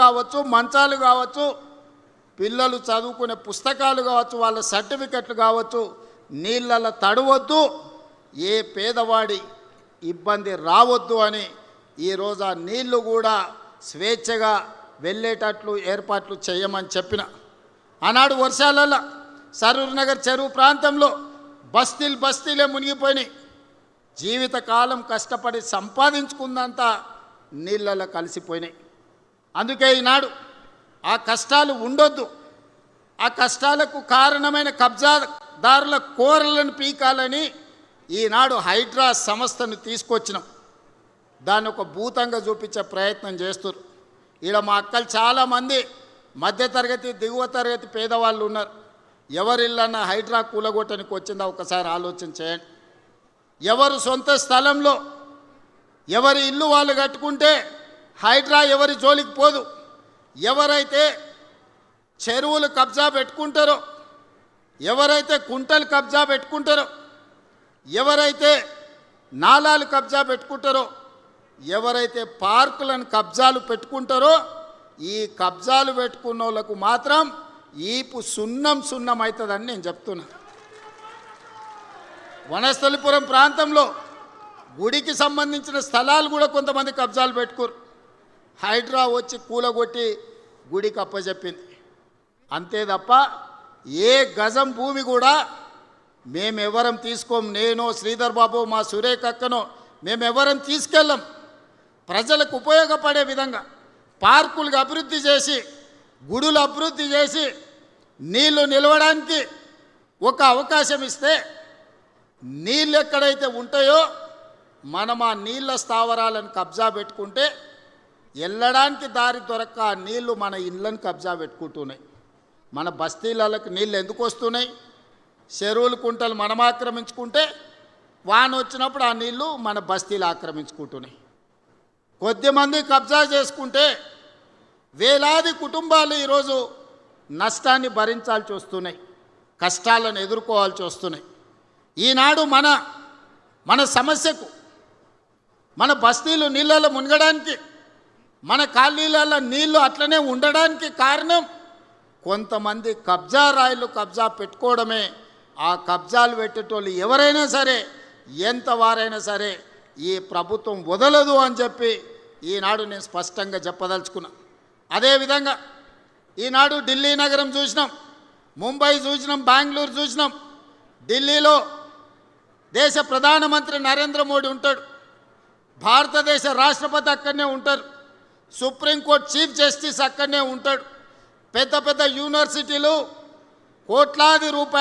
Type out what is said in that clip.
కావచ్చు, మంచాలు కావచ్చు, పిల్లలు చదువుకునే పుస్తకాలు కావచ్చు, వాళ్ళ సర్టిఫికెట్లు కావచ్చు, నీళ్ళలో తడవద్దు, ఏ పేదవాడి ఇబ్బంది రావద్దు అని ఈరోజు ఆ నీళ్లు కూడా స్వేచ్ఛగా వెళ్ళేటట్లు ఏర్పాట్లు చేయమని చెప్పిన. ఆనాడు వర్షాలలో సరూర్ నగర్ చెరువు ప్రాంతంలో బస్తీలే మునిగిపోయినాయి. జీవితకాలం కష్టపడి సంపాదించుకుందంతా నీళ్ళలో కలిసిపోయినాయి. అందుకే ఈనాడు ఆ కష్టాలు ఉండొద్దు, ఆ కష్టాలకు కారణమైన కబ్జాదారుల కోరలను పీకాలని ఈనాడు హైడ్రా సంస్థను తీసుకొచ్చినాం. దాన్ని ఒక భూతంగా చూపించే ప్రయత్నం చేస్తున్నారు. ఈడ మా అక్కలు చాలామంది మధ్యతరగతి దిగువ తరగతి పేదవాళ్ళు ఉన్నారు. ఎవరిల్లన్నా హైడ్రా కూలగొట్టడానికి వచ్చిందా ఒకసారి ఆలోచన చేయండి. ఎవరు సొంత స్థలంలో ఎవరి ఇల్లు వాళ్ళు కట్టుకుంటే హైడ్రా ఎవరి జోలికి పోదు. ఎవరైతే చెరువులు కబ్జా పెట్టుకుంటారో, ఎవరైతే కుంటలు కబ్జా పెట్టుకుంటారో, ఎవరైతే నాలాలు కబ్జా పెట్టుకుంటారో, ఎవరైతే పార్కులను కబ్జాలు పెట్టుకుంటారో, ఈ కబ్జాలు పెట్టుకున్న వాళ్ళకు మాత్రం ఈపు సున్నం అవుతుందని నేను చెప్తున్నా. వనస్థలిపురం ప్రాంతంలో గుడికి సంబంధించిన స్థలాలు కూడా కొంతమంది కబ్జాలు పెట్టుకోరు. హైడ్రా వచ్చి కూలగొట్టి గుడికి అప్పచెప్పింది. అంతే తప్ప ఏ గజం భూమి కూడా మేమెవరం తీసుకోం. నేనో శ్రీధర్ బాబు మా సురేఖ అక్కనో మేమెవరం తీసుకెళ్ళం. ప్రజలకు ఉపయోగపడే విధంగా పార్కులకు అభివృద్ధి చేసి, గుడులు అభివృద్ధి చేసి, నీళ్లు నిలవడానికి ఒక అవకాశం ఇస్తే, నీళ్ళు ఎక్కడైతే ఉంటాయో మనం ఆ నీళ్ళ స్థావరాలను కబ్జా పెట్టుకుంటే వెళ్ళడానికి దారి దొరక్క ఆ నీళ్లు మన ఇళ్ళను కబ్జా పెట్టుకుంటున్నాయి. మన బస్తీలకు నీళ్ళు ఎందుకు వస్తున్నాయి? చెరువులు కుంటలు మనం ఆక్రమించుకుంటే వాన వచ్చినప్పుడు ఆ నీళ్లు మన బస్తీలు ఆక్రమించుకుంటున్నాయి. కొద్దిమంది కబ్జా చేసుకుంటే వేలాది కుటుంబాలు ఈరోజు నష్టాన్ని భరించాల్సి వస్తున్నాయి, కష్టాలను ఎదుర్కోవాల్సి వస్తున్నాయి. ఈనాడు మన సమస్యకు, మన బస్తీలు నీళ్ళలో మునగడానికి, మన కాలనీలలో నీళ్లు అట్లనే ఉండడానికి కారణం కొంతమంది కబ్జా రాయిలు కబ్జా పెట్టుకోవడమే. ఆ కబ్జాలు పెట్టేటోళ్ళు ఎవరైనా సరే, ఎంత వారైనా సరే ఈ ప్రభుత్వం వదలదు అని చెప్పి ఈనాడు నేను స్పష్టంగా చెప్పదలుచుకున్నా. అదేవిధంగా ఈనాడు ఢిల్లీ నగరం చూసినాం, ముంబై చూసినాం, బెంగళూరు చూసినాం. ఢిల్లీలో దేశ ప్రధానమంత్రి నరేంద్ర మోడీ ఉంటాడు, భారతదేశ రాష్ట్రపతి అక్కడనే ఉంటారు, సుప్రీంకోర్టు చీఫ్ జస్టిస్ అక్కడనే ఉంటాడు. పెద్ద పెద్ద యూనివర్సిటీలు కోట్లాది రూపాయలు